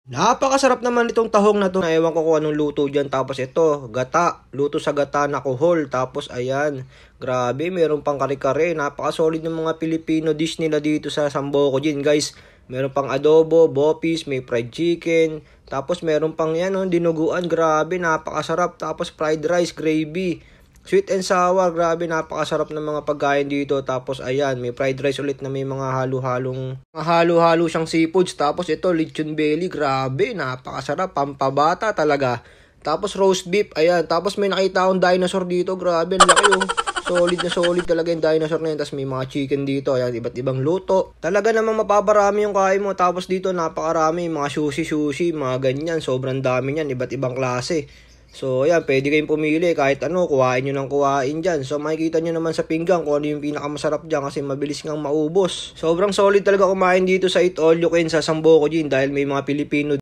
Napakasarap naman itong tahong na to. Ewan ko kung anong luto dyan. Tapos ito, gata. Luto sa gata na kuhol. Tapos ayan, grabe, meron pang kare-kare. Napakasolid ng mga Filipino dish nila dito sa Sambuco Gin, guys. Meron pang adobo, bopis, may fried chicken. Tapos meron pang yan, oh, dinuguan. Grabe, napakasarap. Tapos fried rice, gravy. Sweet and sour, grabe, napakasarap ng mga pagkain dito. Tapos ayan, may fried rice ulit na may mga halo-halo siyang seafoods. Tapos ito, lechon belly, grabe, napakasarap, pampabata talaga. Tapos roast beef, ayan. Tapos may nakita akong dinosaur dito, grabe, ang laki oh. Solid na solid talaga yung dinosaur na yun. Tapos may mga chicken dito, ayan, iba't ibang luto. Talaga namang mapaparami yung kain mo. Tapos dito, napakarami, mga sushi, mga ganyan. Sobrang dami yan, iba't ibang klase. So, ayan, pwede kayong pumili kahit ano, kuhain nyo ng kuhain dyan. So, makikita nyo naman sa pinggan kung ano yung pinakamasarap dyan kasi mabilis ngang maubos. Sobrang solid talaga kumain dito sa Eat All You Can sa Sambuco Gin dahil may mga Pilipino